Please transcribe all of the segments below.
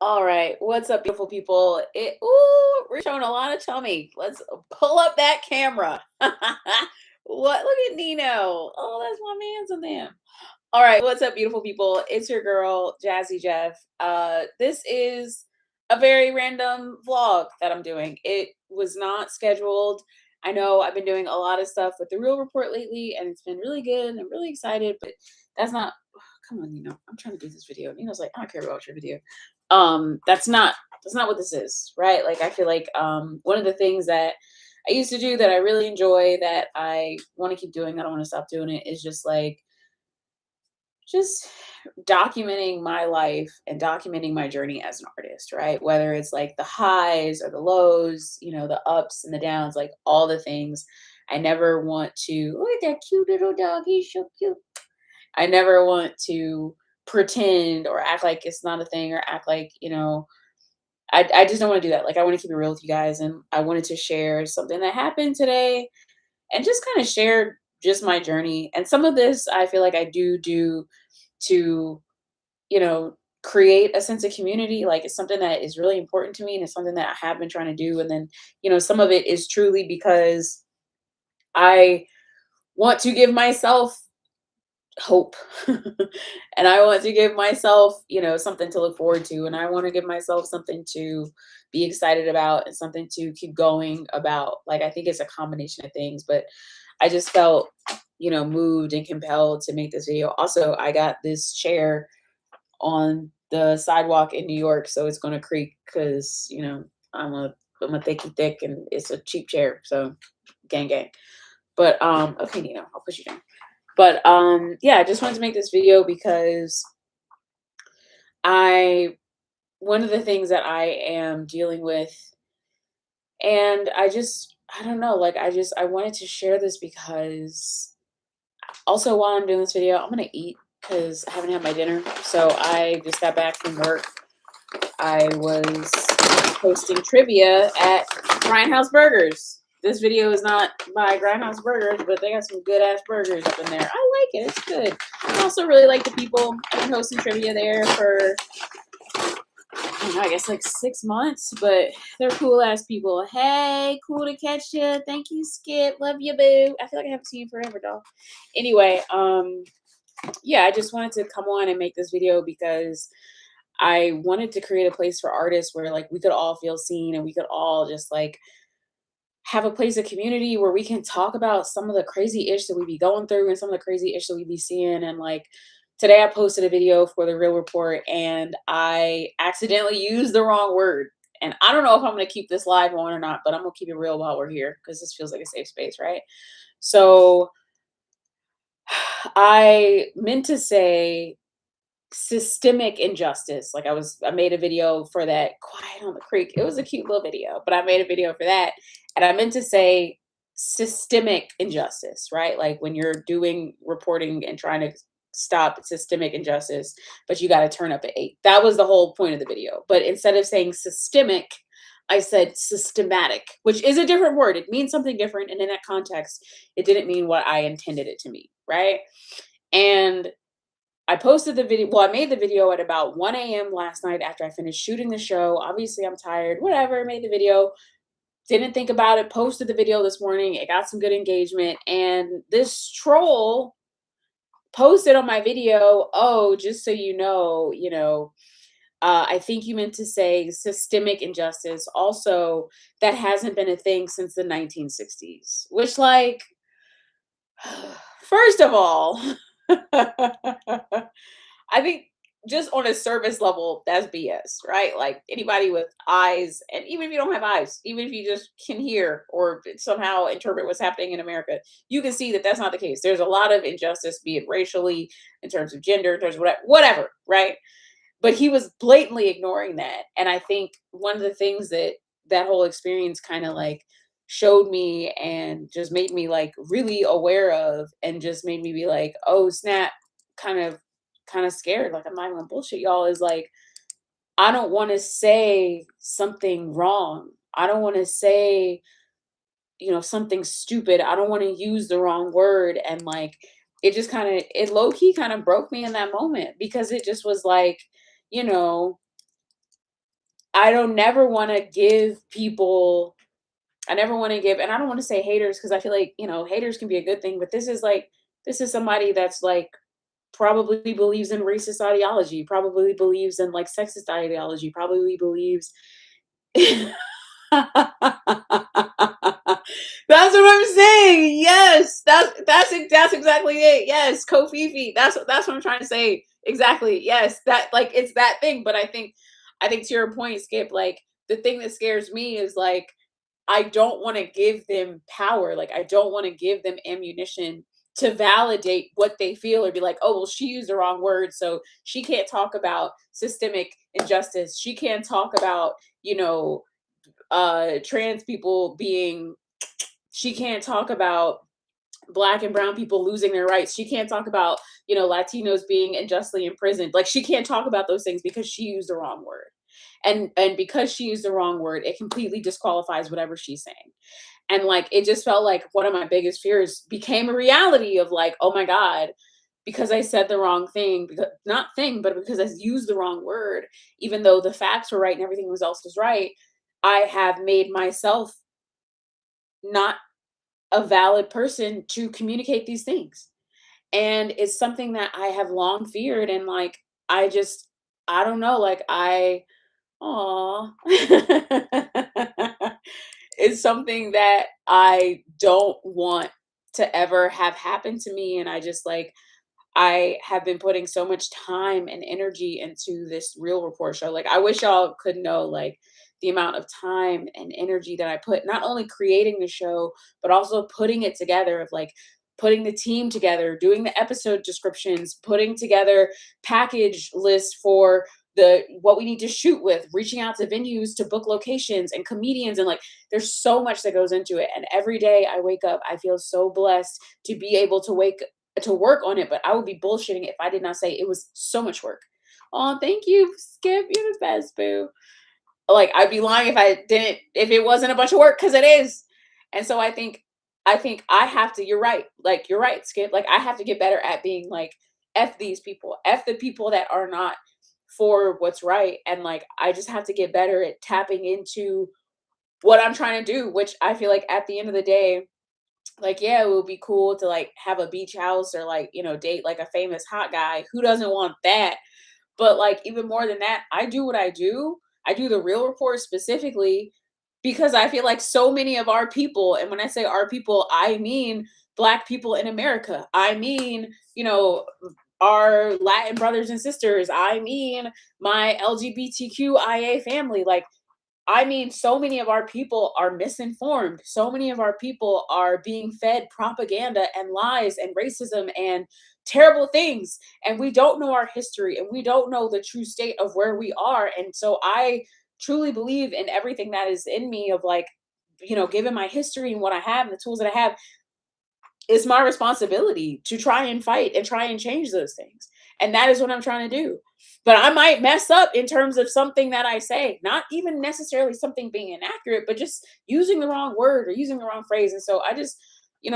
All right, what's up, beautiful people? Ooh, we're showing a lot of tummy. Let's pull up that camera. What? Look at Nino. Oh, that's my man's on them. All right, what's up, beautiful people? It's your girl, Jazzy Jeff. This is a very random vlog that I'm doing. It was not scheduled. I know I've been doing a lot of stuff with the Real Report lately, and it's been really good. I'm really excited, but that's not. Come on, Nino. I'm trying to do this video. Nino's like, I don't care about your video. That's not what this is, right? Like, I feel like one of the things that I used to do that I really enjoy, that I want to keep doing, I don't want to stop doing it, is just documenting my life and documenting my journey as an artist, right? Whether it's like the highs or the lows, the ups and the downs, like all the things. I never want to look at that cute little dog. He's so cute. I never want to pretend or act like it's not a thing, or act like, I just don't want to do that. Like, I want to keep it real with you guys. And I wanted to share something that happened today and just kind of share just my journey. And some of this I feel like I do to, create a sense of community. Like, it's something that is really important to me, and it's something that I have been trying to do. And then, some of it is truly because I want to give myself hope. And I want to give myself, something to look forward to. And I want to give myself something to be excited about and something to keep going about. Like, I think it's a combination of things, but I just felt, moved and compelled to make this video. Also, I got this chair on the sidewalk in New York, so it's going to creak because, I'm a thicky thick, and it's a cheap chair. So gang gang. But okay, Nino, I'll push you down. But yeah, I just wanted to make this video because one of the things that I am dealing with, and I don't know, like, I wanted to share this because also, while I'm doing this video, I'm gonna eat because I haven't had my dinner. So I just got back from work. I was hosting trivia at Grindhouse Burgers. This video is not by Grindhouse Burgers, but they got some good ass burgers up in there. I like it. It's good. I also really like the people. I've been hosting trivia there for, I don't know, I guess like 6 months, but they're cool ass people. Hey, cool to catch you. Thank you, Skip. Love you, boo. I feel like I haven't seen you forever, doll. Anyway, yeah, I just wanted to come on and make this video because I wanted to create a place for artists where, like, we could all feel seen, and we could all just like have a place of community where we can talk about some of the crazy ish that we be going through and some of the crazy ish that we be seeing. And like, today I posted a video for the Real Report, and I accidentally used the wrong word. And I don't know if I'm going to keep this live on or not, but I'm going to keep it real while we're here because this feels like a safe space, right? So I meant to say systemic injustice. Like, I made a video for that, Quiet on the Creek. It was a cute little video, but I made a video for that, and I meant to say systemic injustice, right? Like, when you're doing reporting and trying to stop systemic injustice, but you got to turn up at 8. That was the whole point of the video. But instead of saying systemic, I said systematic, which is a different word. It means something different, and in that context, it didn't mean what I intended it to mean, right? And I posted the video. Well, I made the video at about 1 a.m. last night after I finished shooting the show. Obviously, I'm tired. Whatever. Made the video. Didn't think about it. Posted the video this morning. It got some good engagement. And this troll posted on my video, "Oh, just so you know, I think you meant to say systemic injustice. Also, that hasn't been a thing since the 1960s." Which, like, first of all, I think just on a service level, that's BS, right? Like, anybody with eyes, and even if you don't have eyes, even if you just can hear or somehow interpret what's happening in America, you can see that that's not the case. There's a lot of injustice, be it racially, in terms of gender, in terms of whatever, right? But he was blatantly ignoring that. And I think one of the things that whole experience kind of like showed me and just made me like really aware of, and just made me be like, oh snap, kind of scared. Like, I'm not even gonna bullshit y'all, is like, I don't want to say something wrong. I don't want to say, something stupid. I don't want to use the wrong word. And like, it low key kind of broke me in that moment, because it just was like, you know, I don't never want to give people I never want to give, and I don't want to say haters because I feel like, haters can be a good thing, but this is somebody that's like probably believes in racist ideology, probably believes in like sexist ideology, probably believes That's what I'm saying. Yes, that's exactly it. Yes, Kofifi. That's what I'm trying to say. Exactly. Yes, that like it's that thing. But I think to your point, Skip. Like the thing that scares me is like I don't want to give them power. Like I don't want to give them ammunition to validate what they feel or be like, oh well, she used the wrong word, so she can't talk about systemic injustice. She can't talk about trans people being she can't talk about black and brown people losing their rights. She can't talk about, Latinos being unjustly imprisoned. Like she can't talk about those things because she used the wrong word. And because she used the wrong word, it completely disqualifies whatever she's saying. And like it just felt like one of my biggest fears became a reality of like, oh my God, because I said the wrong thing, because not thing, but because I used the wrong word, even though the facts were right and everything else was right, I have made myself not a valid person to communicate these things. And it's something that I have long feared and like I don't know, like aw. It's something that I don't want to ever have happen to me. And I just like I have been putting so much time and energy into this Real Report show. Like, I wish y'all could know, like, the amount of time and energy that I put, not only creating the show, but also putting it together, of like putting the team together, doing the episode descriptions, putting together package lists for the what we need to shoot with, reaching out to venues to book locations and comedians, and like there's so much that goes into it. And every day I wake up, I feel so blessed to be able to work on it, but I would be bullshitting if I did not say it was so much work. Oh, thank you, Skip. You're the best, boo. Like I'd be lying if it wasn't a bunch of work, because it is. And so I think I have to, you're right. Like you're right, Skip. Like I have to get better at being like, F these people, F the people that are not for what's right. And like I just have to get better at tapping into what I'm trying to do, which I feel like at the end of the day, like, yeah, it would be cool to like have a beach house or like, date like a famous hot guy. Who doesn't want that? But like even more than that, I do what I do. I do the Real Report specifically because I feel like so many of our people, and when I say our people, I mean black people in America. I mean, our Latin brothers and sisters. I mean my LGBTQIA family. Like I mean, so many of our people are misinformed. So many of our people are being fed propaganda and lies and racism and terrible things. And we don't know our history and we don't know the true state of where we are. And so I truly believe in everything that is in me of like, given my history and what I have and the tools that I have, it's my responsibility to try and fight and try and change those things. And that is what I'm trying to do. But I might mess up in terms of something that I say, not even necessarily something being inaccurate, but just using the wrong word or using the wrong phrase. And so I just,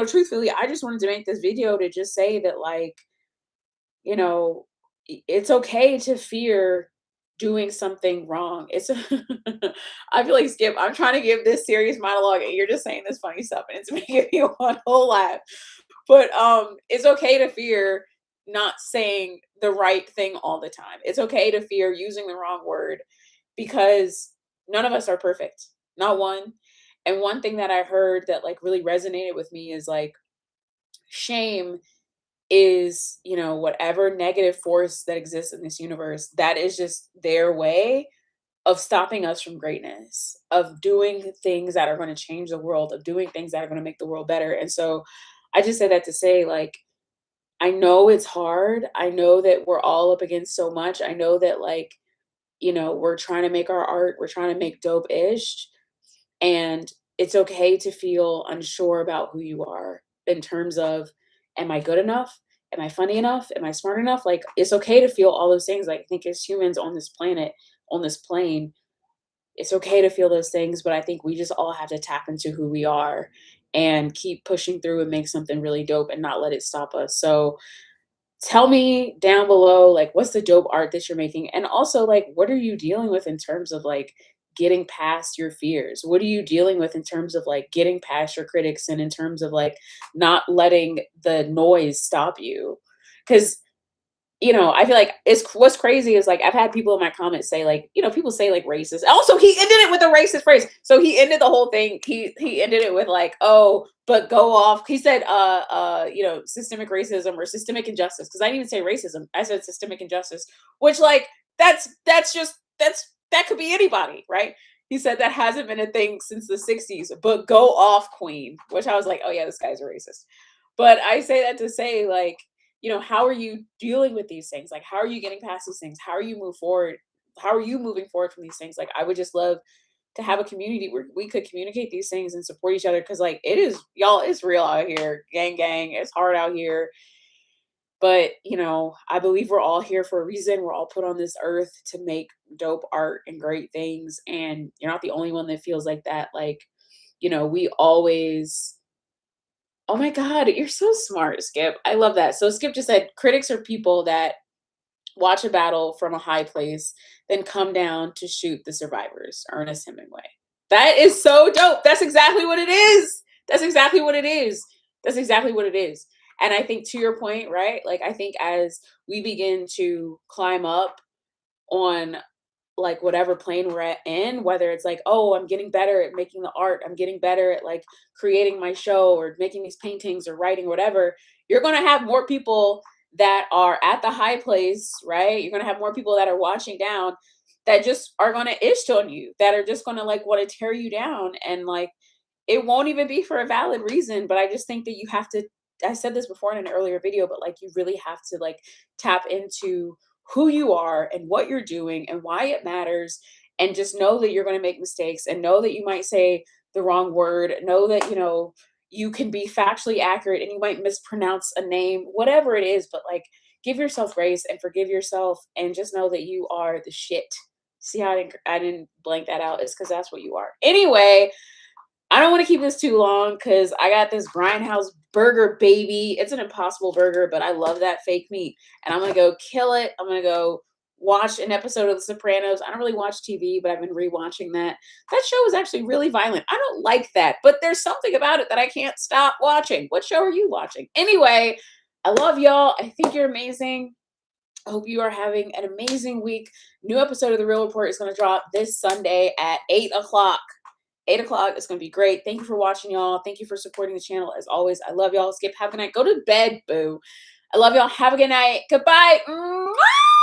truthfully, I just wanted to make this video to just say that, like, you know, it's okay to fear doing something wrong. I feel like, Skip, I'm trying to give this serious monologue and you're just saying this funny stuff and it's making me want to laugh. But it's okay to fear not saying the right thing all the time. It's okay to fear using the wrong word because none of us are perfect. Not one. And one thing that I heard that like really resonated with me is like shame is, whatever negative force that exists in this universe, that is just their way of stopping us from greatness, of doing things that are going to change the world, of doing things that are going to make the world better. And so I just said that to say, like, I know it's hard. I know that we're all up against so much. I know that, like, we're trying to make our art, we're trying to make dope ish. And it's okay to feel unsure about who you are in terms of, am I good enough? Am I funny enough? Am I smart enough? Like, it's okay to feel all those things. Like, I think as humans on this planet, on this plane, it's okay to feel those things. But I think we just all have to tap into who we are and keep pushing through and make something really dope and not let it stop us. So, tell me down below, like, what's the dope art that you're making? And also, like, what are you dealing with in terms of like getting past your fears? What are you dealing with in terms of like getting past your critics and in terms of like not letting the noise stop you? Because I feel like it's what's crazy is like I've had people in my comments say like, people say like racist. Also, he ended it with a racist phrase. So he ended the whole thing. He ended it with like, oh, but go off. He said, systemic racism or systemic injustice. Because I didn't even say racism. I said systemic injustice, which like that could be anybody, right? He said that hasn't been a thing since the 60s, but go off, queen, which I was like, oh yeah, this guy's a racist. But I say that to say, like, how are you dealing with these things? Like, how are you getting past these things? How are you move forward? How are you moving forward from these things? Like, I would just love to have a community where we could communicate these things and support each other. Cause like it is, y'all, it's real out here. Gang, gang. It's hard out here. But, I believe we're all here for a reason. We're all put on this earth to make dope art and great things. And you're not the only one that feels like that. Like, we always oh my God, you're so smart, Skip. I love that. So Skip just said critics are people that watch a battle from a high place, then come down to shoot the survivors. Ernest Hemingway. That is so dope. That's exactly what it is. That's exactly what it is. That's exactly what it is. And I think to your point, right? Like I think as we begin to climb up on like whatever plane we're in, whether it's like, oh, I'm getting better at making the art, I'm getting better at like creating my show or making these paintings or writing, whatever, you're going to have more people that are at the high place, right? You're going to have more people that are watching down that just are going to ish on you, that are just going to like want to tear you down. And like, it won't even be for a valid reason, but I just think that you have to, I said this before in an earlier video, but like you really have to like tap into who you are and what you're doing and why it matters, and just know that you're going to make mistakes and know that you might say the wrong word, know that you can be factually accurate and you might mispronounce a name, whatever it is, but like give yourself grace and forgive yourself and just know that you are the shit. See how I didn't blank that out? It's because that's what you are. Anyway, I don't want to keep this too long because I got this Grindhouse burger, baby. It's an Impossible Burger, but I love that fake meat. And I'm going to go kill it. I'm going to go watch an episode of The Sopranos. I don't really watch TV, but I've been rewatching that. That show is actually really violent. I don't like that, but there's something about it that I can't stop watching. What show are you watching? Anyway, I love y'all. I think you're amazing. I hope you are having an amazing week. New episode of The Real Report is going to drop this Sunday at 8 o'clock. 8 o'clock. It's going to be great. Thank you for watching, y'all. Thank you for supporting the channel. As always, I love y'all. Skip, have a good night. Go to bed, boo. I love y'all. Have a good night. Goodbye. Mwah!